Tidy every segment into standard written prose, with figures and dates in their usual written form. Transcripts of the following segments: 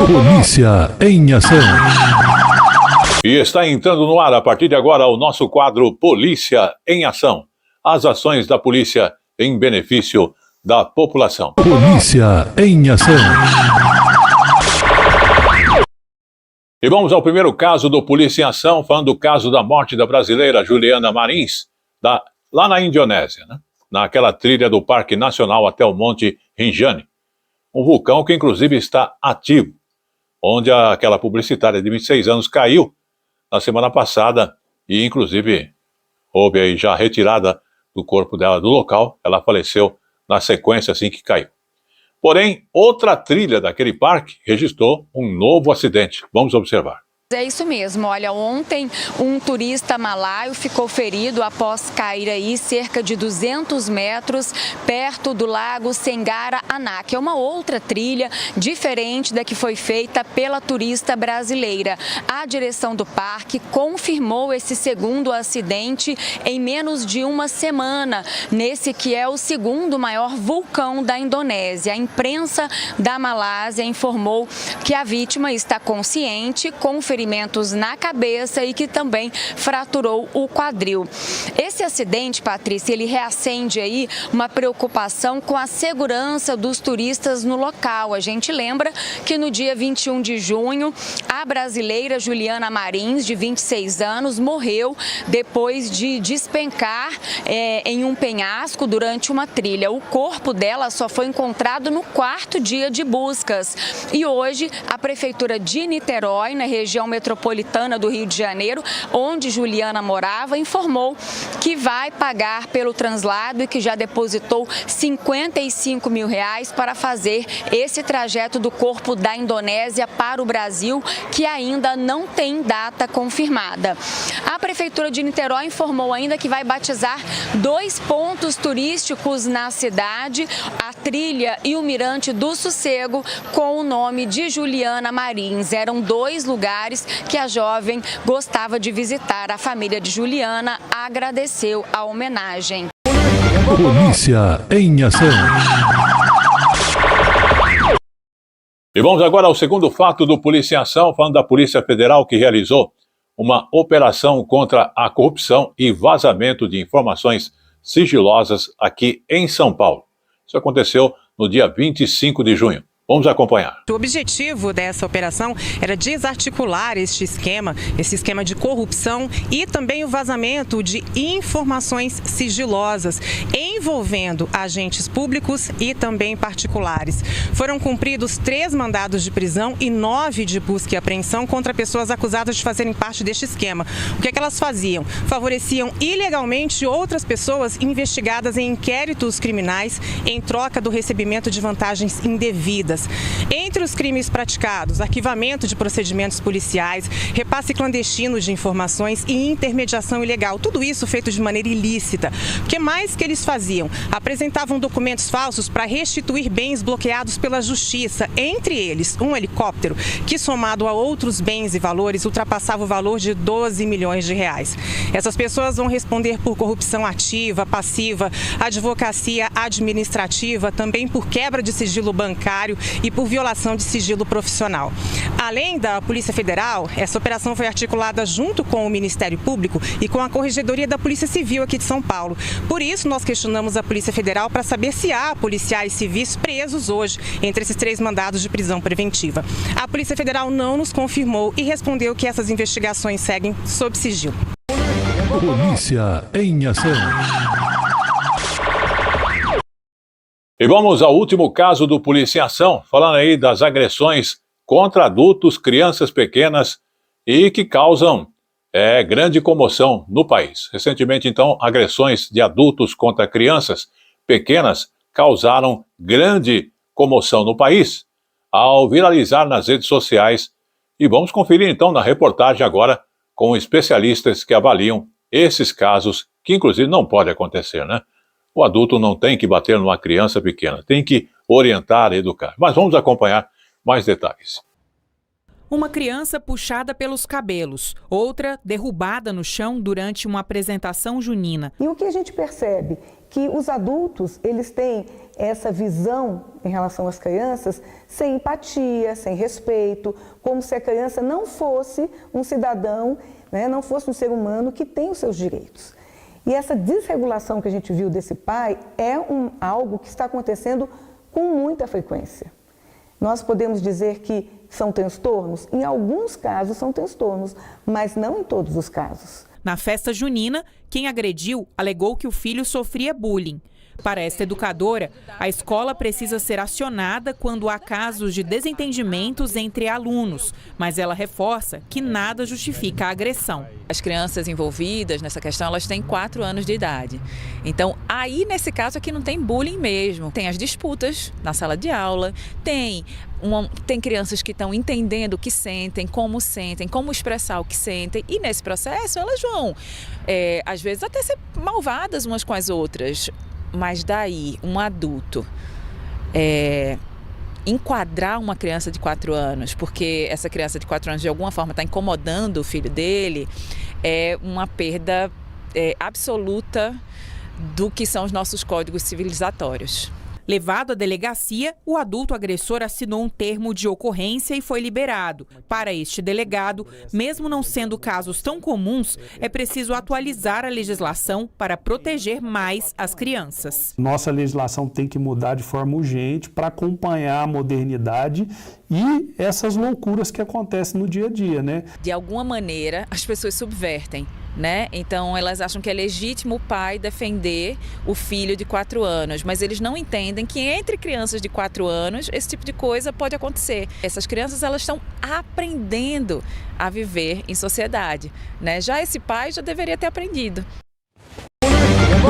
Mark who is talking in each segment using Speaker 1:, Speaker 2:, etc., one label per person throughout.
Speaker 1: Polícia em ação.
Speaker 2: E está entrando no ar a partir de agora o nosso quadro Polícia em Ação. As ações da polícia em benefício da população.
Speaker 1: Polícia em ação.
Speaker 2: E vamos ao primeiro caso do Polícia em Ação, falando do caso da morte da brasileira Juliana Marins, lá na Indonésia, né? Naquela trilha do Parque Nacional até o Monte Rinjani. Um vulcão que inclusive está ativo, onde aquela publicitária de 26 anos caiu na semana passada e inclusive houve aí já a retirada do corpo dela do local. Ela faleceu na sequência assim que caiu. Porém, outra trilha daquele parque registrou um novo acidente. Vamos observar.
Speaker 3: É isso mesmo, olha, ontem um turista malaio ficou ferido após cair aí cerca de 200 metros perto do lago Senggara Anak. É uma outra trilha diferente da que foi feita pela turista brasileira. A direção do parque confirmou esse segundo acidente em menos de uma semana, nesse que é o segundo maior vulcão da Indonésia. A imprensa da Malásia informou que a vítima está consciente, com ferimentos na cabeça e que também fraturou o quadril. Esse acidente, Patrícia, ele reacende aí uma preocupação com a segurança dos turistas no local. A gente lembra que no dia 21 de junho, a brasileira Juliana Marins, de 26 anos, morreu depois de despencar em um penhasco durante uma trilha. O corpo dela só foi encontrado no quarto dia de buscas. E hoje, a Prefeitura de Niterói, na região metropolitana do Rio de Janeiro, onde Juliana morava, informou que vai pagar pelo translado e que já depositou R$55 mil para fazer esse trajeto do corpo da Indonésia para o Brasil, que ainda não tem data confirmada. A Prefeitura de Niterói informou ainda que vai batizar 2 pontos turísticos na cidade, a Trilha e o Mirante do Sossego, com o nome de Juliana Marins. Eram 2 lugares que a jovem gostava de visitar. A família de Juliana agradeceu a homenagem.
Speaker 1: Polícia em ação.
Speaker 2: E vamos agora ao segundo fato do Polícia em Ação, falando da Polícia Federal, que realizou uma operação contra a corrupção e vazamento de informações sigilosas aqui em São Paulo. Isso aconteceu no dia 25 de junho. Vamos acompanhar.
Speaker 4: O objetivo dessa operação era desarticular esse esquema de corrupção e também o vazamento de informações sigilosas envolvendo agentes públicos e também particulares. Foram cumpridos 3 mandados de prisão e 9 de busca e apreensão contra pessoas acusadas de fazerem parte deste esquema. O que é que elas faziam? Favoreciam ilegalmente outras pessoas investigadas em inquéritos criminais em troca do recebimento de vantagens indevidas. Entre os crimes praticados, arquivamento de procedimentos policiais, repasse clandestino de informações e intermediação ilegal. Tudo isso feito de maneira ilícita. O que mais que eles faziam? Apresentavam documentos falsos para restituir bens bloqueados pela justiça, entre eles um helicóptero que, somado a outros bens e valores, ultrapassava o valor de R$12 milhões. Essas pessoas vão responder por corrupção ativa, passiva, advocacia administrativa, também por quebra de sigilo bancário e por violação de sigilo profissional. Além da Polícia Federal, essa operação foi articulada junto com o Ministério Público e com a Corregedoria da Polícia Civil aqui de São Paulo. Por isso, nós questionamos a Polícia Federal para saber se há policiais civis presos hoje entre esses 3 mandados de prisão preventiva. A Polícia Federal não nos confirmou e respondeu que essas investigações seguem sob sigilo.
Speaker 1: Polícia em ação.
Speaker 2: E vamos ao último caso do Polícia em Ação, falando aí das agressões contra adultos, crianças pequenas e que causam grande comoção no país. Recentemente, então, agressões de adultos contra crianças pequenas causaram grande comoção no país ao viralizar nas redes sociais. E vamos conferir, então, na reportagem agora com especialistas que avaliam esses casos, que inclusive não pode acontecer, né? O adulto não tem que bater numa criança pequena, tem que orientar, educar. Mas vamos acompanhar mais detalhes.
Speaker 5: Uma criança puxada pelos cabelos, outra derrubada no chão durante uma apresentação junina.
Speaker 6: E o que a gente percebe? que os adultos, eles têm essa visão em relação às crianças sem empatia, sem respeito, como se a criança não fosse um cidadão, né, não fosse um ser humano que tem os seus direitos. E essa desregulação que a gente viu desse pai é algo que está acontecendo com muita frequência. Nós podemos dizer que são transtornos? Em alguns casos são transtornos, mas não em todos os casos.
Speaker 5: Na festa junina, quem agrediu alegou que o filho sofria bullying. Para esta educadora, a escola precisa ser acionada quando há casos de desentendimentos entre alunos, mas ela reforça que nada justifica a agressão.
Speaker 7: As crianças envolvidas nessa questão, elas têm 4 anos de idade. Então, aí nesse caso aqui não tem bullying mesmo. Tem as disputas na sala de aula, tem crianças que estão entendendo o que sentem, como expressar o que sentem. E nesse processo elas vão, às vezes, até ser malvadas umas com as outras. Mas daí, um adulto enquadrar uma criança de 4 anos, porque essa criança de 4 anos de alguma forma está incomodando o filho dele, é uma perda absoluta do que são os nossos códigos civilizatórios.
Speaker 5: Levado à delegacia, o adulto agressor assinou um termo de ocorrência e foi liberado. Para este delegado, mesmo não sendo casos tão comuns, é preciso atualizar a legislação para proteger mais as crianças.
Speaker 8: Nossa legislação tem que mudar de forma urgente para acompanhar a modernidade e essas loucuras que acontecem no dia a dia, né?
Speaker 7: De alguma maneira, as pessoas subvertem, né? Então elas acham que é legítimo o pai defender o filho de 4 anos, mas eles não entendem que entre crianças de 4 anos esse tipo de coisa pode acontecer. Essas crianças, elas estão aprendendo a viver em sociedade, né? Já esse pai já deveria ter aprendido.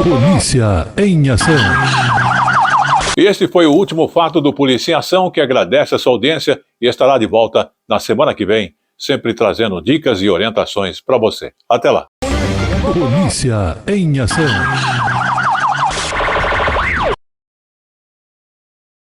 Speaker 1: Polícia em ação.
Speaker 2: Este foi o último fato do Polícia em Ação, que agradece a sua audiência e estará de volta na semana que vem, sempre trazendo dicas e orientações para você. Até lá.
Speaker 1: Polícia em ação.